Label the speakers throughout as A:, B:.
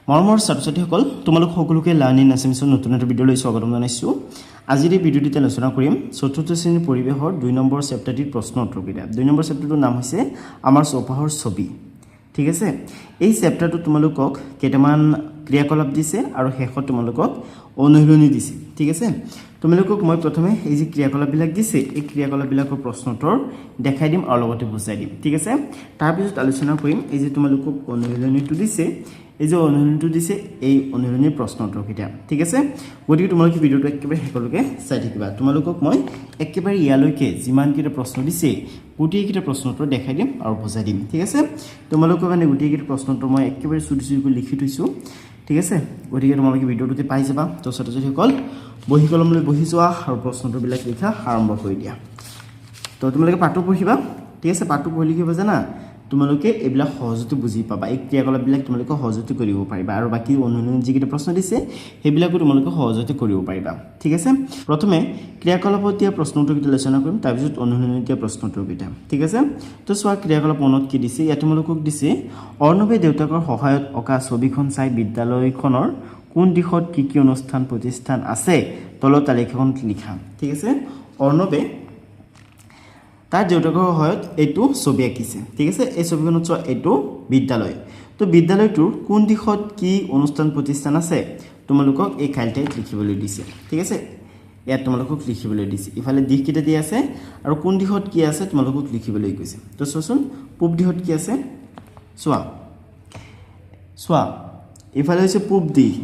A: মৰমৰ ছাত্ৰ-ছাত্ৰীসকল তোমালোক সকলোকে লাৰ্নিং এছামিছৰ নতুন এটা ভিডিঅ'লৈ স্বাগতম জনাইছোঁ। আজিৰ এই ভিডিঅ'টিতে আলোচনা কৰিম চতুৰ্থ শ্ৰেণীৰ পৰিৱেশৰ 2 নম্বৰ চেপ্টাৰটিৰ প্ৰশ্ন উত্তৰকেইটা। 2 নম্বৰ চেপ্টাৰটোৰ নাম হৈছে আমাৰ চৌপাশৰ ছবি। ঠিক আছে, এই চেপ্টাৰটো তোমালোকক কেইটামান ক্ৰিয়াকলাপ দিছে আৰু শেষত তোমালোকক অনুশীলনী দিছে। ঠিক আছে, তোমালোকক মই প্ৰথমে এই যে ক্ৰিয়াকলাপবিলাক দিছে এই ক্ৰিয়াকলাপবিলাকৰ প্ৰশ্ন উত্তৰ দেখাই দিম আৰু লগতে বুজাই দিম। ঠিক আছে, তাৰপিছত আলোচনা কৰিম এই যে তোমালোকক অনুশীলনীটো দিছে, এই যে অনুশীলনীটো দিছে এই অনুশীলনীৰ প্ৰশ্ন উত্তৰকেইটা। ঠিক আছে, গতিকে তোমালোকে ভিডিঅ'টো একেবাৰে শেষলৈকে চাই থাকিবা। তোমালোকক মই একেবাৰে ইয়ালৈকে যিমানকেইটা প্ৰশ্ন দিছে গোটেইকেইটা প্ৰশ্ন উত্তৰ দেখাই দিম আৰু বুজাই দিম। ঠিক আছে, তোমালোকৰ কাৰণে গোটেইকেইটা প্ৰশ্ন উত্তৰ মই একেবাৰে চুটি চুটিকৈ লিখি থৈছোঁ। ঠিক আছে, গতিকে তোমালোকে ভিডিঅ'টোতে পাই যাবা। তো ছাত্ৰ-ছাত্ৰীসকল বহি কলম লৈ বহি যোৱা আৰু প্ৰশ্ন উত্তৰবিলাক লিখা আৰম্ভ কৰি দিয়া। তো তোমালোকে পাঠটো পঢ়িবা। ঠিক আছে, পাঠটো পঢ়ি লিখিব জানা তোমালোকে এইবিলাক সহজতে বুজি পাবা। এই ক্ৰিয়াকলাপবিলাক তোমালোকে সহজতে কৰিব পাৰিবা আৰু বাকী অনুশীলনী যিকেইটা প্ৰশ্ন দিছে সেইবিলাকো তোমালোকে সহজতে কৰিব পাৰিবা। ঠিক আছে, প্ৰথমে ক্ৰিয়াকলাপত দিয়া প্ৰশ্ন উত্তৰকেইটা আলোচনা কৰিম, তাৰপিছত অনুশীলনীত দিয়া প্ৰশ্ন উত্তৰকেইটা। ঠিক আছে, তো চোৱা ক্ৰিয়াকলাপ মনত কি দিছে। ইয়াত তোমালোকক দিছে অৰ্ণৱে দেউতাকৰ সহায়ত অঁকা ছবিখন চাই বিদ্যালয়খনৰ কোন দিশত কি কি অনুষ্ঠান প্ৰতিষ্ঠান আছে তলৰ তালিকাখনত লিখা। ঠিক আছে, অৰ্ণৱে তাৰ দেউতাকৰ সহায়ত এইটো ছবি আঁকিছে। ঠিক আছে, এই ছবিখনত চোৱা এইটো বিদ্যালয়। তো বিদ্যালয়টোৰ কোন দিশত কি অনুষ্ঠান প্ৰতিষ্ঠান আছে তোমালোকক এই খাইলটাইত লিখিবলৈ দিছে। ঠিক আছে, ইয়াত তোমালোকক লিখিবলৈ দিছে। ইফালে দিশকেইটা দিয়া আছে আৰু কোন দিশত কি আছে তোমালোকক লিখিবলৈ কৈছে। তো চোৱাচোন পূব দিশত কি আছে, চোৱা চোৱা ইফালে হৈছে পূব দিশ,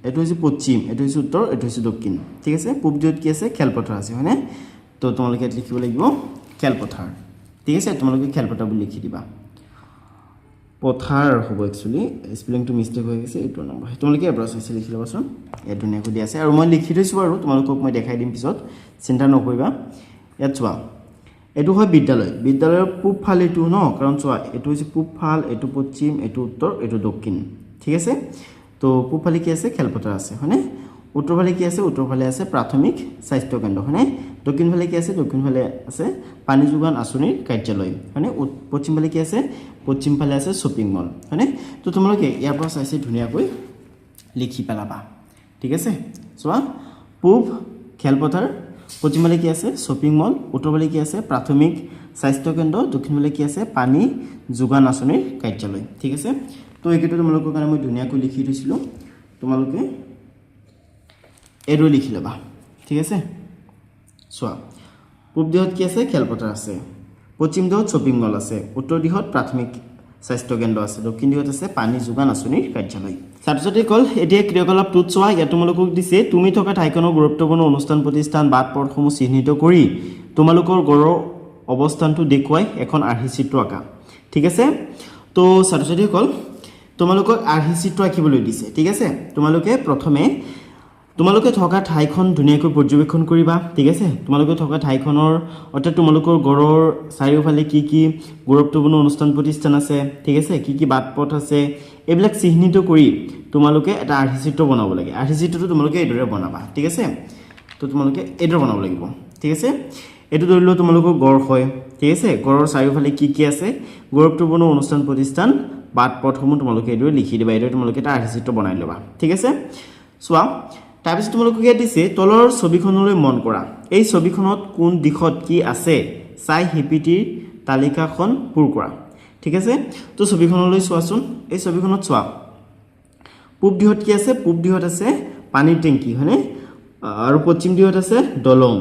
A: এইটো হৈছে পশ্চিম, এইটো হৈছে উত্তৰ, এইটো হৈছে দক্ষিণ। ঠিক আছে, পূব দিশত কি আছে, খেলপথাৰ আছে হয়নে। তো তোমালোকে ইয়াত লিখিব লাগিব খেলপথাৰ। ঠিক আছে, তোমালোকে খেলপথাৰ বুলি লিখি দিবা। পথাৰ হ'ব, একচুৱেলি স্পেলিংটো মিষ্টেক হৈ গৈছে, এইটো নম্বৰ তোমালোকে এবাৰ চাইছে লিখি ল'বাচোন। ইয়াত ধুনীয়াকৈ দিয়া আছে আৰু মই লিখি থৈছোঁ আৰু তোমালোকক মই দেখাই দিম পিছত, চিন্তা নকৰিবা। ইয়াত চোৱা এইটো হয় বিদ্যালয়, বিদ্যালয়ৰ পূব ফাল এইটো ন, কাৰণ চোৱা এইটো হৈছে পূব ফাল, এইটো পশ্চিম, এইটো উত্তৰ, এইটো দক্ষিণ। ঠিক আছে, তো পূব ফালে কি আছে, খেলপথাৰ আছে হয়নে। উত্তৰ ফালে কি আছে, উত্তৰ ফালে আছে প্ৰাথমিক স্বাস্থ্য কেন্দ্ৰ হয়নে। দক্ষিণ ফালে কি আছে, দক্ষিণ ফালে আছে পানী যোগান আঁচনিৰ কাৰ্যালয় হয়নে। পশ্চিম ফালে কি আছে, পশ্চিম ফালে আছে শ্বপিং মল হয়নে। তো তোমালোকে ইয়াৰ পৰা চাইছে ধুনীয়াকৈ লিখি পেলাবা। ঠিক আছে, চোৱা পূব খেলপথাৰ, পশ্চিম ফালে কি আছে শ্বপিং মল, উত্তৰ ফালে কি আছে প্ৰাথমিক স্বাস্থ্য কেন্দ্ৰ, দক্ষিণ ফালে কি আছে পানী যোগান আঁচনিৰ কাৰ্যালয়। ঠিক আছে, তো এইকেইটা তোমালোকৰ কাৰণে মই ধুনীয়াকৈ লিখি থৈছিলোঁ, তোমালোকে এইটো লিখি ল'বা। ঠিক আছে, চোৱা পূব দিশত কি আছে, খেলপথাৰ আছে, পশ্চিম দিশত শ্বপিং মল আছে, উত্তৰ দিশত প্ৰাথমিক স্বাস্থ্য কেন্দ্ৰ আছে, দক্ষিণ দিশত আছে পানী যোগান আঁচনিৰ কাৰ্যালয়। ছাত্ৰ-ছাত্ৰীসকল এতিয়া ক্ৰিয়াকলাপটোত চোৱা, ইয়াত তোমালোকক দিছে তুমি থকা ঠাইখনৰ গুৰুত্বপূৰ্ণ অনুষ্ঠান প্ৰতিষ্ঠান বাট পথসমূহ চিহ্নিত কৰি তোমালোকৰ গড়ৰ অৱস্থানটো দেখুৱাই এখন আৰ্হি চিত্ৰ আঁকা। ঠিক আছে, তো ছাত্ৰ-ছাত্ৰীসকল তোমালোকক আৰ্হি চিত্ৰ আঁকিবলৈ দিছে। ঠিক আছে, তোমালোকে প্ৰথমে তোমালোকে থকা ঠাইখন ধুনীয়াকৈ পৰ্যবেক্ষণ কৰিবা। ঠিক আছে, তোমালোকে থকা ঠাইখনৰ অৰ্থাৎ তোমালোকৰ গড়ৰ চাৰিওফালে কি কি গুৰুত্বপূৰ্ণ অনুষ্ঠান প্ৰতিষ্ঠান আছে, ঠিক আছে, কি কি বাট পথ আছে এইবিলাক চিহ্নিত কৰি তোমালোকে এটা আৰ্হি চিত্ৰ বনাব লাগে। আৰ্হি চিত্ৰটো তোমালোকে এইদৰে বনাবা। ঠিক আছে, তো তোমালোকে এইদৰে বনাব লাগিব। ঠিক আছে, এইটো ধৰি লোৱা তোমালোকৰ গড় হয়। ঠিক আছে, গড়ৰ চাৰিওফালে কি কি আছে গুৰুত্বপূৰ্ণ অনুষ্ঠান প্ৰতিষ্ঠান বাট পথসমূহ তোমালোকে এইদৰে লিখি দিবা। এইদৰে তোমালোকে এটা আৰ্হি চিত্ৰ বনাই ল'বা। ঠিক আছে, চোৱা তাৰপিছত তোমালোকক ইয়াত দিছে তলৰ ছবিখনলৈ মন কৰা, এই ছবিখনত কোন দিশত কি আছে চাই হিপিটিৰ তালিকাখন পূৰ কৰা। ঠিক আছে, তো ছবিখনলৈ চোৱাচোন। এই ছবিখনত চোৱা পূব দিশত কি আছে, পূব দিশত আছে পানীৰ টেংকি হয়নে, আৰু পশ্চিম দিশত আছে দলং,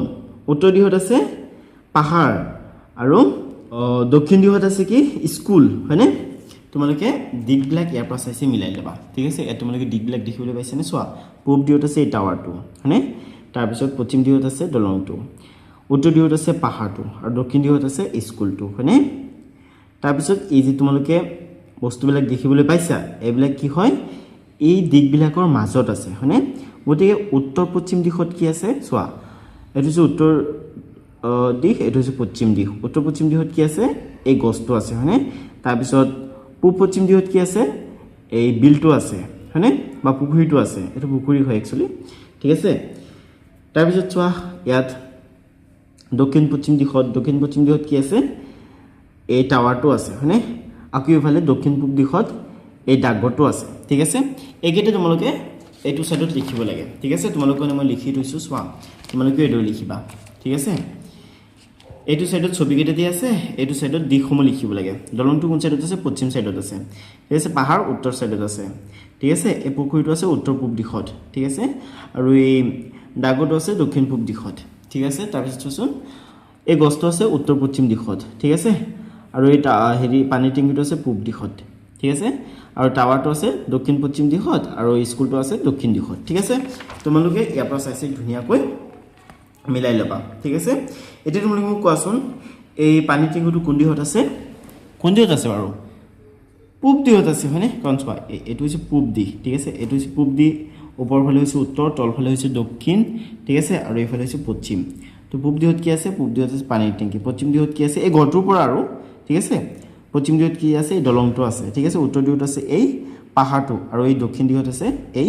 A: উত্তৰ দিশত আছে পাহাৰ আৰু দক্ষিণ দিশত আছে কি স্কুল হয়নে। তোমালোকে দিশবিলাক ইয়াৰ পৰা চাইছে মিলাই ল'বা। ঠিক আছে, ইয়াত তোমালোকে দিশবিলাক দেখিবলৈ পাইছেনে, চোৱা পূব দিশত আছে এই টাৱাৰটো হয়নে, তাৰপিছত পশ্চিম দিশত আছে দলংটো, উত্তৰ দিশত আছে পাহাৰটো আৰু দক্ষিণ দিশত আছে স্কুলটো হয়নে। তাৰপিছত এই যে তোমালোকে বস্তুবিলাক দেখিবলৈ পাইছা এইবিলাক কি হয়, এই দিশবিলাকৰ মাজত আছে হয়নে। গতিকে উত্তৰ পশ্চিম দিশত কি আছে চোৱা, এইটো হৈছে উত্তৰ দিশ, এইটো হৈছে পশ্চিম দিশ। উত্তৰ পশ্চিম দিশত কি আছে, এই গছটো আছে হয়নে। তাৰপিছত পূব পশ্চিম দিশত কি আছে, এই বিলটো আছে হয়নে, বা পুখুৰীটো আছে, এইটো পুখুৰী হয় একচুৱেলি। ঠিক আছে, তাৰপিছত চোৱা ইয়াত দক্ষিণ পশ্চিম দিশত কি আছে, এই টাৱাৰটো আছে হয়নে। আকৌ ইফালে দক্ষিণ পূব দিশত এই ডাকঘৰটো আছে ঠিক আছে এইকেইটা তোমালোকে এইটো সাইডত লিখিব লাগে ঠিক আছে তোমালোক কাৰণে মই লিখি থৈছো চোৱা তোমালোকে এইটো লিখিবা ঠিক আছে এইটো সাইডত ছবি কেইটা দি আছে এইটো সাইডত দিশসমূহ লিখিব লাগে দলংটো কোন সাইডত আছে পশ্চিম সাইডত আছে ঠিক আছে পাহাৰ উত্তৰ সাইডত আছে ঠিক আছে এই পুখুৰীটো আছে উত্তৰ পূব দিশত ঠিক আছে আৰু এই ডাকঘৰটো আছে দক্ষিণ পূব দিশত ঠিক আছে তাৰ পিছত চোন এই গছটো আছে উত্তৰ পশ্চিম দিশত ঠিক আছে আৰু এই হেৰি পানী টেংকিটো আছে পূব দিশত ঠিক আছে আৰু টাৱাৰটো আছে দক্ষিণ পশ্চিম দিশত আৰু স্কুলটো আছে দক্ষিণ দিশত ঠিক আছে তোমালোকে ইয়াৰ পৰা চাইছে ধুনিয়াকৈ মিলাই লবা ঠিক আছে এতিয়া তোমালোকে মোক কোৱাচোন এই পানী টেংকিটো কোন দিশত আছে বাৰু পূব দিশত আছে হয়নে কাৰণ চোৱা এইটো হৈছে পূব দিশ ঠিক আছে এইটো হৈছে পূব দিশ ওপৰ ফালে হৈছে উত্তৰ তল ফালে হৈছে দক্ষিণ ঠিক আছে আৰু এইফালে হৈছে পশ্চিম তো পূব দিশত কি আছে পূব দিশত আছে পানী টেংকি পশ্চিম দিশত কি আছে এই ঘৰটোৰ পৰা আৰু ঠিক আছে পশ্চিম দিশত কি আছে এই দলংটো আছে ঠিক আছে উত্তৰ দিশত আছে এই পাহাৰটো আৰু এই দক্ষিণ দিশত আছে এই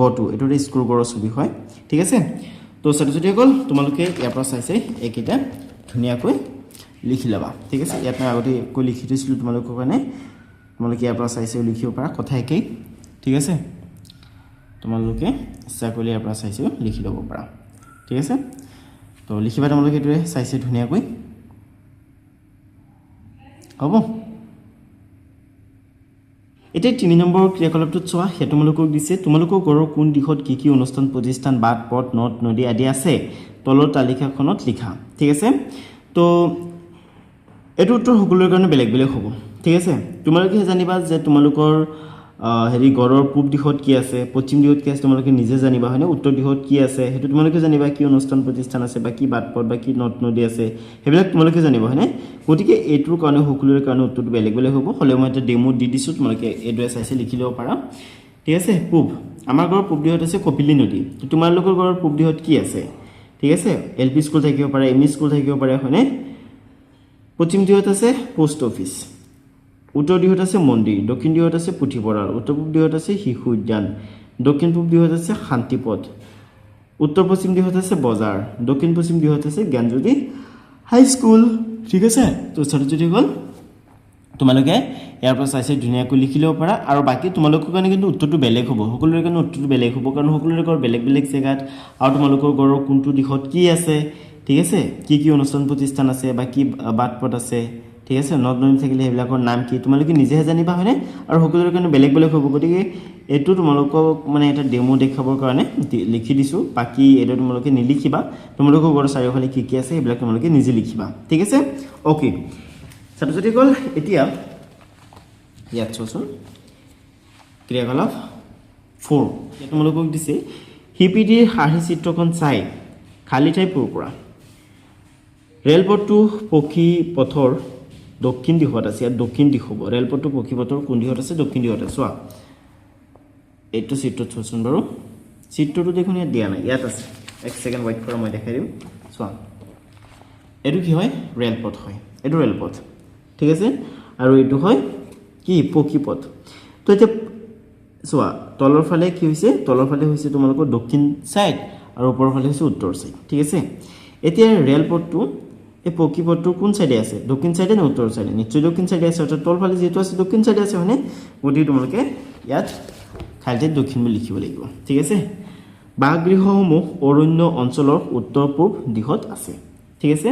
A: গটো এটো স্কুল গৰৰ ছবি হয় ঠিক আছে তো ছাত্ৰছাত্ৰীসকল তোমালোকে ইয়াৰ পৰা চাইছে এইকেইটা ধুনিয়াকৈ লিখি লবা ঠিক আছে ইয়াত মই আগতে কৈ লিখি দিছিলো তোমালোকৰ কাৰণে তোমালোকে ইয়াৰ পৰা চাইছে লিখিব পাৰা কথা একেই ঠিক আছে তোমালোকে ইচ্ছা কৰিলে ইয়াৰ পৰা চাইছে লিখি ল'ব পাৰা ঠিক আছে তো লিখিবা তোমালোকে এইটোৱে চাইছে ধুনিয়াকৈ হ'ব এতিয়া 3 নম্বৰ ক্ৰিয়াকলাপটো চোৱা হেতু তোমালোকক দিছে তোমালোকৰ ঘৰৰ কোন দিশত কি কি অনুষ্ঠান প্ৰতিষ্ঠান বাট পথ নদ নদী আদি আছে তলৰ তালিকাখনত লিখা ঠিক আছে তো এটো উত্তৰ সকলোৰে কাৰণে বেলেগ বেলেগ হ'ব ঠিক আছে তোমালোকে জানিবা যে তোমালোকৰ হেৰি ঘৰৰ পূব দিশত কি আছে পশ্চিম দিশত কি আছে তোমালোকে নিজে জানিবা হয়নে উত্তৰ দিশত কি আছে হেতু তোমালোকে জানিবা কি অনুষ্ঠান প্ৰতিষ্ঠান আছে বা কি বাট পথ বা কি নদ নদী আছে হেবিলাক তোমালোকে জানিবা হয়নে গতিকে এইটোৰ কাৰণে সকলোৰে কাৰণে উত্তৰটো বেলেগ বেলেগ হ'ব হলে মই এটা ডেমো দি দিছো তোমালোকে এড্ৰেছ চাইছে লিখি লব পাৰা ঠিক আছে পূব আমাৰ ঘৰৰ পূব দিশত আছে কপিলী নদী তো তোমালোকৰ ঘৰৰ পূব দিশত কি আছে ঠিক আছে এলপি স্কুল থাকিব পাৰে এমই স্কুল থাকিব পাৰে হয়নে পশ্চিম দিশত আছে পোষ্ট অফিস উত্তৰ দিশত আছে মন্দিৰ দক্ষিণ দিশত আছে পুথিভঁৰাল উত্তৰ পূব দিশত আছে শিশু উদ্যান দক্ষিণ পূব দিশত আছে শান্তিপথ উত্তৰ পশ্চিম দিশত আছে বজাৰ দক্ষিণ পশ্চিম দিশত আছে জ্ঞানজ্যোতি হাই স্কুল ঠিক আছে তো ছাত্ৰছাত্ৰীসকল তোমালোকে ইয়াৰ পৰা চাইছে ধুনিয়াকৈ লিখি ল'ব পাৰা আৰু বাকি তোমালোকৰ কাৰণে কিন্তু উত্তৰটো বেলেগ হ'ব সকলোৰে কাৰণে উত্তৰটো বেলেগ হ'ব কাৰণ সকলোৰে ঘৰ বেলেগ বেলেগ জেগাত আৰু তোমালোকৰ ঘৰৰ কোনটো দিশত কি আছে ঠিক আছে কি কি অনুষ্ঠান প্ৰতিষ্ঠান আছে বা কি বাট পথ আছে ঠিক আছে নদ নদী থাকিলে হেবিলাকৰ নাম কি তোমালোকে নিজেহে জানিবা হয়নে আৰু সকলোৰে কাৰণে বেলেগ বেলেগ হ'ব গতিকে এটো তোমালোকক মানে এটা ডেমো দেখাবৰ কাৰণে লিখি দিছো বাকি এটো তোমালোকে নিলিখিবা তোমালোকৰ ঘৰৰ চাৰিওফালে কি কি আছে হেবিলাক তোমালোকে নিজে লিখিবা ঠিক আছে ওকে ছাত্ৰছাত্ৰীসকল এতিয়া ইয়াত চোৱাচোন ক্ৰিয়াকলাপ 4 ইয়াত তোমালোকক দিছে হিপিডিৰ হাঁহি চিত্ৰখন চাই খালি ঠাই পূৰ কৰা ৰেলপথটো পক্ষী পথৰ দক্ষিণ দিশত আছে ইয়াত দক্ষিণ দিশ হ'ব ৰেলপথটো পক্ষী পথৰ কোন দিশত আছে দক্ষিণ দিশত আছে চোৱা এইটো চিত্ৰত চোৱাচোন বাৰু চিত্ৰটো দেখোন ইয়াত দিয়া নাই ইয়াত আছে এক সেকেন্ড ওয়েট কৰা মই দেখাই দিম চোৱা এইটো কি হয় ৰেলপথ হয় এইটো ৰেলপথ ঠিক আছে আৰু এইটো হয় কি পক্ষী পথ তো এতিয়া চোৱা তলৰ ফালে কি হৈছে তলৰ ফালে হৈছে তোমালোকৰ দক্ষিণ সাইড আৰু ওপৰৰ ফালে হৈছে উত্তৰ সাইড ঠিক আছে এতিয়া ৰেলপথটো এই পক্ষী পথটো কোন সাইডে আছে দক্ষিণ সাইডে না উত্তৰ সাইডে নিশ্চয় দক্ষিণ সাইডে আছে অৰ্থাৎ তল ফালে যেটো আছে দক্ষিণ সাইডে আছে মানে গতি তোমালোকে ইয়াত খালিতে দক্ষিণ বুলি লিখিব লাগিব ঠিক আছে বাগৃহসমূহ অৰণ্য অঞ্চলৰ উত্তৰ পূব দিশত আছে ঠিক আছে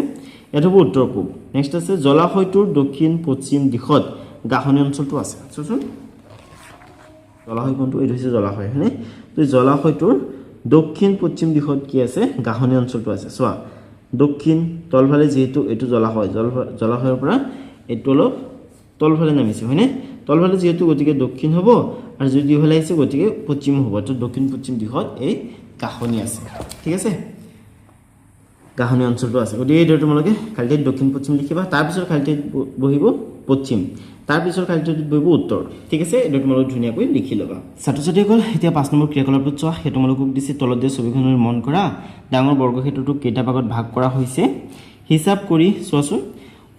A: এটা হ'ব উত্তৰ পূব নেক্সট আছে জলাশয়টোৰ দক্ষিণ পশ্চিম দিশত গাহনি অঞ্চলটো আছে চোৱাচোন জলাশয় কোনটো এই হৈছে জলাশয় হয়নে তো জলাশয়টোৰ দক্ষিণ পশ্চিম দিশত কি আছে গাহনি অঞ্চলটো আছে চোৱা দক্ষিণ তলফালে যেহেতু এটো জলাশয়ৰ পৰা এটো অলপ তলফালে নামিছে হয়নে তলফালে যেহেতু গতিকে দক্ষিণ হ'ব আৰু যদি ইফালে আছে গতিকে পশ্চিম হ'ব তো দক্ষিণ পশ্চিম দিশত এই গাহনি আছে ঠিক আছে গাহনি অঞ্চলটো আছে গতিকে এইটো তোমালোকে খালিতে দক্ষিণ পশ্চিম লিখিবা তাৰ পিছত খালিতে বহিব পশ্চিম তাৰ পিছত খালিতে বহিব উত্তৰ ঠিক আছে এইটো তোমালোকে ধুনিয়াকৈ লিখি লবা ছাত্ৰছাত্ৰীসকল এতিয়া 5 নম্বৰ ক্ৰিয়াকলাপটো চোৱা হেতু তোমালোকক দিছে তলত দিয়া ছবিখনৰ মন কৰা ডাঙৰ বৰ্গক্ষেত্ৰটো কেইটা ভাগত ভাগ কৰা হৈছে হিচাপ কৰি চোৱাচোন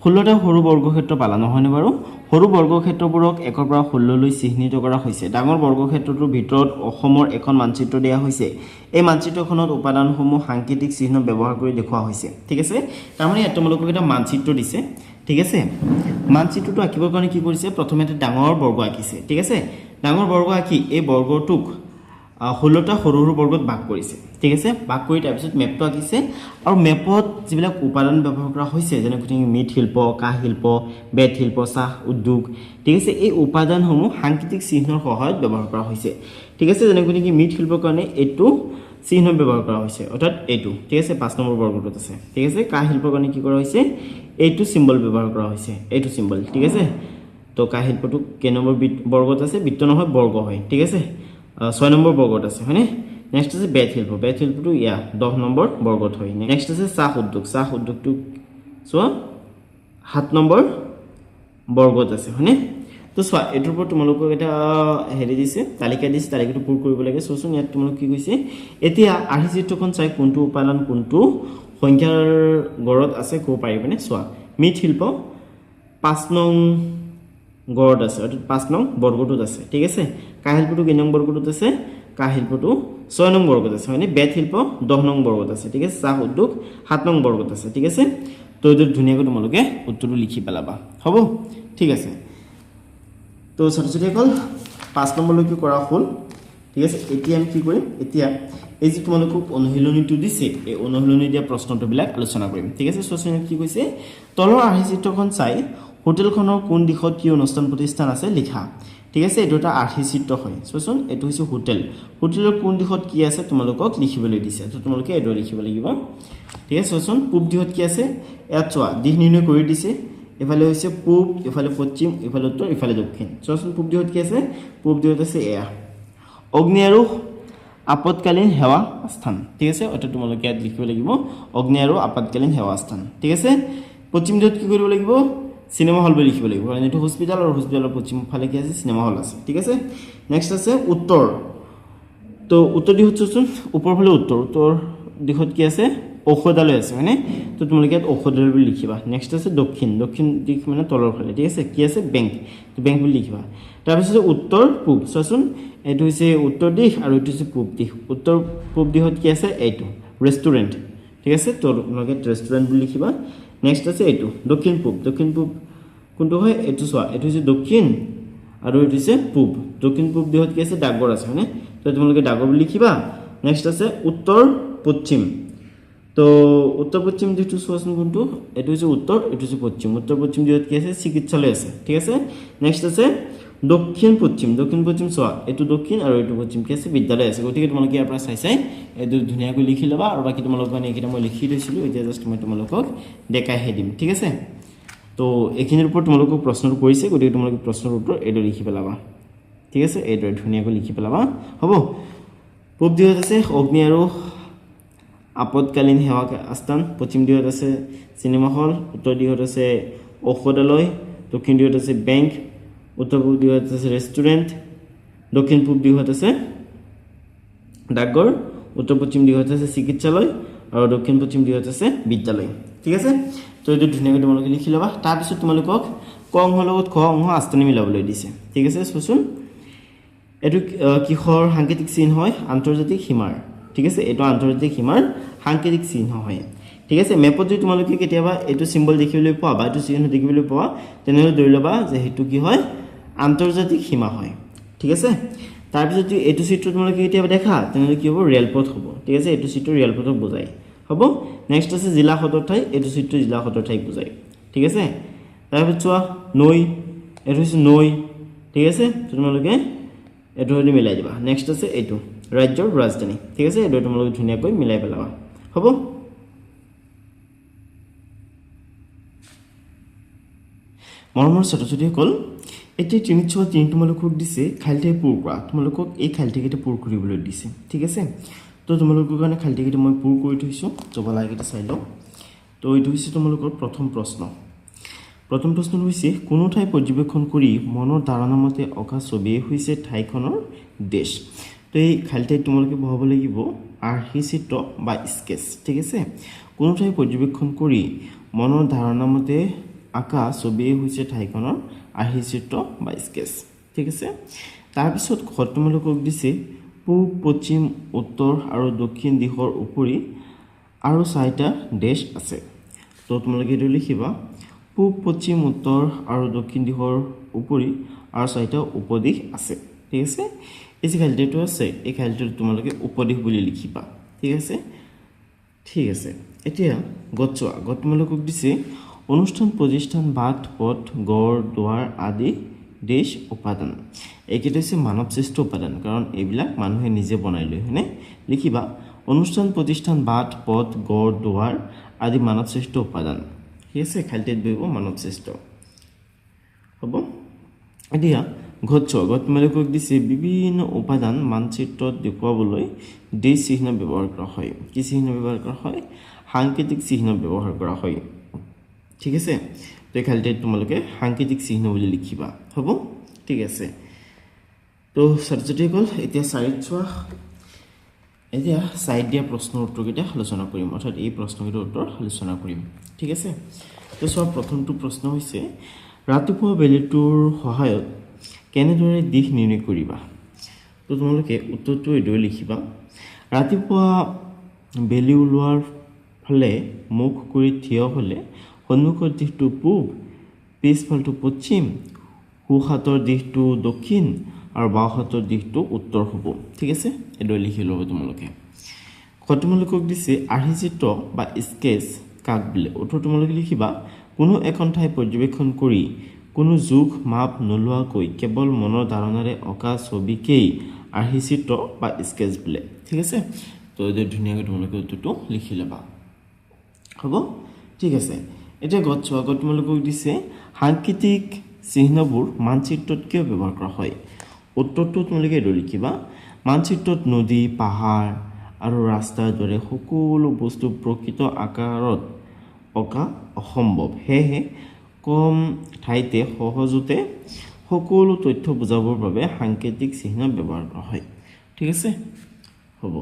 A: 16টা সৰু বৰ্গক্ষেত্ৰ পালা নহয়নে বাৰু সৰু বৰ্গক্ষেত্ৰবোৰক 1 পৰা 16 লৈ চিহ্নিত কৰা হৈছে ডাঙৰ বৰ্গক্ষেত্ৰটোৰ ভিতৰত অসমৰ এখন মানচিত্ৰ দিয়া হৈছে এই মানচিত্ৰখনত উপাদানসমূহ সাংকেতিক চিহ্ন ব্যৱহাৰ কৰি দেখুওৱা হৈছে ঠিক আছে তাৰমানে ইয়াত তোমালোকক এটা মানচিত্ৰ দিছে ঠিক আছে মানচিত্ৰটো আঁকিবৰ কাৰণে কি কৰিছে প্ৰথমে এটা ডাঙৰ বৰ্গ আঁকিছে ঠিক আছে ডাঙৰ বৰ্গ আঁকি এই বৰ্গটোক 16টা সৰু সৰু বৰ্গত ভাগ কৰিছে ঠিক আছে ভাগ কৰি তাৰ পিছত মেপটো আঁকিছে আৰু মেপত যিবিলাক উপাদান ব্যৱহাৰ কৰা হৈছে যেনে মৃৎ শিল্প কাঁহ শিল্প বেত শিল্প চাহ উদ্যোগ ঠিক আছে এই উপাদানসমূহ সাংকেতিক চিহ্নৰ সহায়ত ব্যৱহাৰ কৰা হৈছে ঠিক আছে যেনে মৃৎ শিল্পৰ কাৰণে এইটো চিহ্ন ব্যৱহাৰ কৰা হৈছে অৰ্থাৎ এইটো ঠিক আছে 5 নম্বৰ বৰ্গটোত আছে ঠিক আছে কাঁহ শিল্পৰ কাৰণে কি কৰা হৈছে এইটো সিম্বল ব্যৱহাৰ কৰা হৈছে এইটো সিম্বল ঠিক আছে তো কাঁহ শিল্পটো কে নম্বৰ বৰ্গত আছে বৃত্ত নহয় বৰ্গ হয় ঠিক আছে 6 নম্বৰ বৰ্গত আছে হয়নে নেক্সট আছে বেত শিল্পটো ইয়া 10 নম্বৰ বৰ্গত হয় নেক্সট আছে চাহ উদ্যোগটো চোৱা 7 নম্বৰ বৰ্গত আছে হয়নে তো চোৱা এটোৰ ওপৰত তোমালোকক এটা হেৰি দিছে তালিকা দিছে তালিকাটো পূৰ কৰিব লাগে চোৱাচোন ইয়াত তোমালোক কি কৈছে এতিয়া আৰ্হি চিত্ৰখন চাই কোনটো উপাদান কোনটো সংখ্যাৰ গড়ত আছে ক'ব পাৰিবনে চোৱা মৃৎ শিল্প 5 নং গড়ত আছে অৰ্থাৎ 5 নং বৰ্গটোত আছে ঠিক আছে কাঁহ শিল্পটো কেই নং বৰ্গটোত আছে কাঁহ শিল্পটো 6 নং বৰ্গত আছে হয়নে বেত শিল্প 10 নং বৰ্গত আছে ঠিক আছে চাহ উদ্যোগ 7 নং বৰ্গত আছে ঠিক আছে তো এইটো ধুনীয়াকৈ তোমালোকে উত্তৰটো লিখি পেলাবা হ'ব ঠিক আছে তো ছাত্ৰ-ছাত্ৰীসকল 5 নম্বৰলৈকে কৰা হ'ল ঠিক আছে এতিয়া আমি কি কৰিম এতিয়া এই যে তোমালোকক অনুশীলনীটো দিছে এই অনুশীলনী দিয়া প্ৰশ্নটোবিলাক আলোচনা কৰিম ঠিক আছে চোৱাচোন কি কৈছে তলৰ আৰ্হি চিত্ৰখন চাই হোটেলখনৰ কোন দিশত কি অনুষ্ঠান প্ৰতিষ্ঠান আছে লিখা ঠিক আছে এইটো এটা আৰ্হি চিত্ৰ হয় চোৱাচোন এইটো হৈছে হোটেলৰ কোন দিশত কি আছে তোমালোকক লিখিবলৈ দিছে তো তোমালোকে এইটো লিখিব লাগিব ঠিক আছে চোৱাচোন পূব দিশত কি আছে ইয়াত চোৱা দিশ নিৰ্ণয় কৰি দিছে এফালে হৈছে পূব এফালে পশ্চিম এফালে উত্তৰ এফালে দক্ষিণ চোৱাচোন পূব দিশত কি আছে পূব দিশত আছে এয়া অগ্নি আৰু আপতকালীন সেৱা স্থান ঠিক আছে অৰ্থাৎ তোমালোকে ইয়াত লিখিব লাগিব অগ্নি আৰু আপতকালীন সেৱা স্থান ঠিক আছে পশ্চিম দিশত কি কৰিব লাগিব সিনেমা হল বুলি লিখিব লাগিব কাৰণ এটো হস্পিটাল আৰু হস্পিটালৰ পশ্চিম ফালে কি আছে সিনেমা হল আছে ঠিক আছে নেক্সট আছে উত্তৰ তো উত্তৰ দিশত চোৱাচোন ওপৰ ফালে উত্তৰ দিশত কি আছে ঔষধালয় আছে মানে তো তোমালোকে ইয়াত ঔষধালয় বুলি লিখিবা নেক্সট আছে দক্ষিণ দিশ মানে তলৰ ফালে ঠিক আছে কি আছে বেংক তো বেংক বুলি লিখিবা তাৰপিছত উত্তৰ পূব চোৱাচোন এইটো হৈছে উত্তৰ দিশ আৰু এইটো হৈছে পূব দিশ উত্তৰ পূব দিশত কি আছে এইটো ৰেষ্টুৰেণ্ট ঠিক আছে তো তোমালোকে ৰেষ্টুৰেণ্ট বুলি লিখিবা নেক্সট আছে এইটো দক্ষিণ পূব কোনটো হয় এইটো চোৱা এইটো হৈছে দক্ষিণ আৰু এইটো হৈছে পূব দক্ষিণ পূব দিশত কি আছে ডাকঘৰ আছে হয়নে তো তোমালোকে ডাকঘৰ বুলি লিখিবা নেক্সট আছে উত্তৰ পশ্চিম তো উত্তৰ পশ্চিম দিশটো চোৱাচোন কোনটো এইটো হৈছে উত্তৰ এইটো হৈছে পশ্চিম উত্তৰ পশ্চিম দিশত কি আছে চিকিৎসালয় আছে ঠিক আছে নেক্সট আছে দক্ষিণ পশ্চিম চোৱা এইটো দক্ষিণ আৰু এইটো পশ্চিম কি আছে বিদ্যালয় আছে গতিকে তোমালোকে ইয়াৰ পৰা চাই এইটো ধুনীয়াকৈ লিখি ল'বা আৰু বাকী তোমালোক মানে এইকেইটা মই লিখি থৈছিলোঁ এতিয়া জাষ্ট মই তোমালোকক দেখাইহে দিম ঠিক আছে তো এইখিনিৰ ওপৰত তোমালোকক প্ৰশ্নটো কৰিছে গতিকে তোমালোকে প্ৰশ্নৰ উত্তৰ এইটো লিখি পেলাবা ঠিক আছে এইটো ধুনীয়াকৈ লিখি পেলাবা হ'ব পূব দিশত আছে অগ্নি আৰু আপতকালীন সেৱা স্থান পশ্চিম দিশত আছে সিনেমা হল উত্তৰ দিশত আছে ঔষধালয় দক্ষিণ দিশত আছে বেংক উত্তৰ পূব দিশত আছে ৰেষ্টুৰেণ্ট দক্ষিণ পূব দিশত আছে ডাকঘৰ উত্তৰ পশ্চিম দিশত আছে চিকিৎসালয় আৰু দক্ষিণ পশ্চিম দিশত আছে বিদ্যালয় ঠিক আছে তো এইটো ধুনীয়াকৈ তোমালোকে লিখি ল'বা তাৰপিছত তোমালোকক ক অংশৰ লগত খ অংশ আস্তানি মিলাবলৈ দিছে ঠিক আছে চোৱাচোন এইটো কিহৰ সাংকেতিক চিহ্ন হয় আন্তৰ্জাতিক সীমাৰ ঠিক আছে এইটো আন্তৰ্জাতিক সীমাৰ সাংকেতিক চিহ্ন হয় ঠিক আছে মেপত যদি তোমালোকে কেতিয়াবা এইটো সিম্বল দেখিবলৈ পোৱা বা এইটো চিহ্ন দেখিবলৈ পোৱা তেনেহ'লে ধৰি ল'বা যে সেইটো কি হয় আন্তৰ্জাতিক সীমা হয় ঠিক আছে তাৰপিছত যদি এইটো চিত্ৰ তোমালোকে কেতিয়াবা দেখা তেনেহ'লে কি হ'ব ৰেলপথ হ'ব ঠিক আছে এইটো চিত্ৰ ৰেলপথক বুজায় হ'ব নেক্সট আছে জিলা সদৰ ঠাই এইটো চিত্ৰ জিলা সদৰ ঠাইক বুজায় ঠিক আছে তাৰপিছত চোৱা নৈ এইটো হৈছে নৈ ঠিক আছে তোমালোকে এইটো হ'লে মিলাই দিবা নেক্সট আছে এইটো ৰাজ্যৰ ৰাজধানী ঠিক আছে এইটো তোমালোকে ধুনীয়াকৈ মিলাই পেলাবা হ'ব মৰমৰ ছাত্ৰ-ছাত্ৰীসকল এতিয়া 3/3 তোমালোকক দিছে খালিঠাই পূৰ কৰা তোমালোকক এই খালিঠাইকেইটা পূৰ কৰিবলৈ দিছে ঠিক আছে তো তোমালোকৰ কাৰণে খালিঠাইকেইটা মই পূৰ কৰি থৈছোঁ জবলাকেইটা চাই লওঁ তো এইটো হৈছে তোমালোকৰ প্ৰথম প্ৰশ্নটো হৈছে কোনো ঠাই পৰ্যবেক্ষণ কৰি মনৰ ধাৰণা মতে অঁকা ছবিয়ে হৈছে ঠাইখনৰ দেশ তো এই খালিঠাইত তোমালোকে বহাব লাগিব আৰ্হি চিত্ৰ বা স্কেচ ঠিক আছে কোনো ঠাই পৰ্যবেক্ষণ কৰি মনৰ ধাৰণা মতে আঁকা ছবিয়ে হৈছে ঠাইখনৰ আৰ্হি চিত্ৰ বা স্কেচ ঠিক আছে তাৰপিছত তোমালোকক দিছে পূব পশ্চিম উত্তৰ আৰু দক্ষিণ দিশৰ উপৰি আৰু 4টা দেশ আছে তো তোমালোকে এইটো লিখিবা পূব পশ্চিম উত্তৰ আৰু দক্ষিণ দিশৰ উপৰি আৰু 4টা উপদিশ আছে ঠিক আছে এই যে খালিটো আছে এই খালিটো তোমালোকে উপদিশ বুলি লিখিবা ঠিক আছে এতিয়া গচ্ছোৱা গত তোমালোকক দিছে অনুষ্ঠান প্ৰতিষ্ঠান বাট পথ গড় দুৱাৰ আদি দেশ উপাদান এইকেইটা হৈছে মানৱ সৃষ্ট উপাদান কাৰণ এইবিলাক মানুহে নিজে বনাই লয় হয়নে লিখিবা অনুষ্ঠান প্ৰতিষ্ঠান বাট পথ গড় দুৱাৰ আদি মানৱ সৃষ্ট উপাদান ঠিক আছে খালিটোত বহিব মানৱ সৃষ্ট হ'ব এতিয়া গচ্ছোৱা গত তোমালোকক দিছে বিভিন্ন উপাদান মানচিত্ৰত দেখুৱাবলৈ দেশ চিহ্ন ব্যৱহাৰ কৰা হয় কি চিহ্ন ব্যৱহাৰ কৰা হয় সাংকেতিক চিহ্ন ব্যৱহাৰ কৰা হয় ঠিক আছে তো খালিটোত তোমালোকে সাংকেতিক চিহ্ন বুলি লিখিবা হ'ব ঠিক আছে তো ছাত্ৰছাত্ৰীসকল এতিয়া সাইড চোৱা এতিয়া সাইড দিয়া প্ৰশ্নৰ উত্তৰকেইটা আলোচনা কৰিম অৰ্থাৎ এই প্ৰশ্নকেইটাৰ উত্তৰ আলোচনা কৰিম ঠিক আছে তো চোৱা প্ৰথমটো প্ৰশ্ন হৈছে ৰাতিপুৱা বেলিটোৰ সহায়ত কেনেদৰে দিশ নিৰ্ণয় কৰিবা তো তোমালোকে উত্তৰটো এইদৰে লিখিবা ৰাতিপুৱা বেলি ওলোৱাৰ ফালে মুখ কৰি থিয় হ'লে সন্মুখৰ দিশটো পূব পিছফালটো পশ্চিম সোঁহাতৰ দিশটো দক্ষিণ আৰু বাওঁহাতৰ দিশটো উত্তৰ হ'ব ঠিক আছে এইদৰে লিখি ল'ব তোমালোকে তোমালোকক দিছে আৰ্হিচিত্ৰ বা স্কেচ কাক বোলে উত্তৰ তোমালোকে লিখিবা কোনো এখন ঠাই পৰ্যবেক্ষণ কৰি কোনো জোখ মাপ নোলোৱাকৈ কেৱল মনৰ ধাৰণাৰে অঁকা ছবিকেই আৰ্হিচিত্ৰ বা স্কেচ বোলে ঠিক আছে তো এইদৰে ধুনীয়াকৈ তোমালোকে উত্তৰটো লিখি ল'বা হ'ব ঠিক আছে এতিয়া গচ্ছোৱা গত তোমালোকক দিছে সাংকেতিক চিহ্নবোৰ মানচিত্ৰত কিয় ব্যৱহাৰ কৰা হয় উত্তৰটো তোমালোকে এইদৰে লিখিবা মানচিত্ৰত নদী পাহাৰ আৰু ৰাস্তাৰ দৰে সকলো বস্তু প্ৰকৃত আকাৰত অঁকা অসম্ভৱ সেয়েহে কম ঠাইতে সহজতে সকলো তথ্য বুজাবৰ বাবে সাংকেতিক চিহ্ন ব্যৱহাৰ কৰা হয় ঠিক আছে হ'ব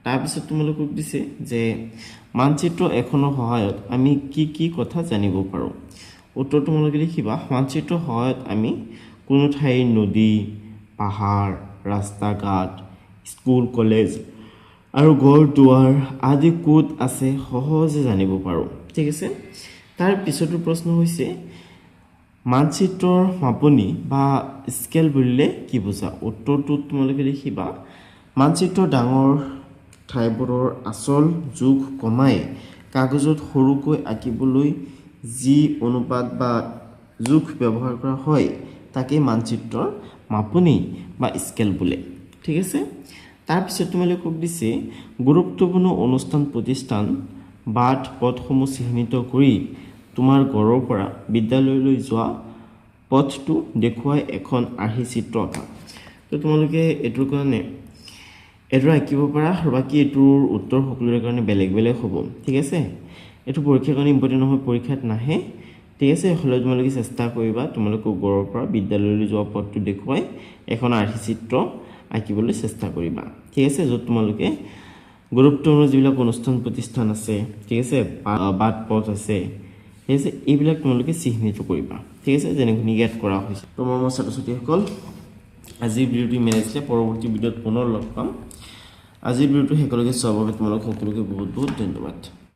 A: তাৰপিছত তোমালোকক দিছে যে মানচিত্ৰ এখনৰ সহায়ত আমি কি কথা জানিব পাৰোঁ উত্তৰ তোমালোকে লিখিবা মানচিত্ৰৰ সহায়ত আমি কোনো ঠাইৰ নদী পাহাৰ ৰাস্তা ঘাট স্কুল কলেজ আৰু ঘৰ দুৱাৰ আদি ক'ত আছে সহজে জানিব পাৰোঁ ঠিক আছে তাৰ পিছৰটো প্ৰশ্ন হৈছে মানচিত্ৰৰ মাপনি বা স্কেল বুলিলে কি বুজা উত্তৰটো তোমালোকে লিখিবা মানচিত্ৰৰ ডাঙৰ ঠাইবোৰৰ আচল জোখ কমাই কাগজত সৰুকৈ আঁকিবলৈ যি অনুপাত বা জোখ ব্যৱহাৰ কৰা হয় তাকে মানচিত্ৰৰ মাপনি বা স্কেল বোলে ঠিক আছে তাৰপিছত তোমালোকক দিছে গুৰুত্বপূৰ্ণ অনুষ্ঠান প্ৰতিষ্ঠান বাট পথসমূহ চিহ্নিত কৰি তোমাৰ ঘৰৰ পৰা বিদ্যালয়লৈ যোৱা পথটো দেখুৱাই এখন আৰ্হিচিত্ৰ আঁকা তো তোমালোকে এইটোৰ কাৰণে এইটো আঁকিব পাৰা আৰু বাকী এইটোৰ উত্তৰ সকলোৰে কাৰণে বেলেগ বেলেগ হ'ব ঠিক আছে এইটো পৰীক্ষাৰ কাৰণে ইম্পৰ্টেণ্ট নহয় পৰীক্ষাত নাহে ঠিক আছে হ'লেও তোমালোকে চেষ্টা কৰিবা তোমালোকৰ ঘৰৰ পৰা বিদ্যালয়লৈ যোৱা পথটো দেখুৱাই এখন আৰ্হিচিত্ৰ আঁকিবলৈ চেষ্টা কৰিবা ঠিক আছে য'ত তোমালোকে গুৰুত্বপূৰ্ণ যিবিলাক অনুষ্ঠান প্ৰতিষ্ঠান আছে ঠিক আছে বাট পথ আছে ঠিক আছে এইবিলাক তোমালোকে চিহ্নিত কৰিবা ঠিক আছে যেনেকৈ ইয়াত কৰা হৈছে তো মোৰ ছাত্ৰ ছাত্ৰীসকল আজিৰ ভিডিঅ'টো ইমান আছিলে পৰৱৰ্তী ভিডিঅ'ত পুনৰ লগ পাম আজিৰ ভিডিঅ'টো সকলোকে চোৱাৰ বাবে তোমালোক সকলোকে বহুত বহুত ধন্যবাদ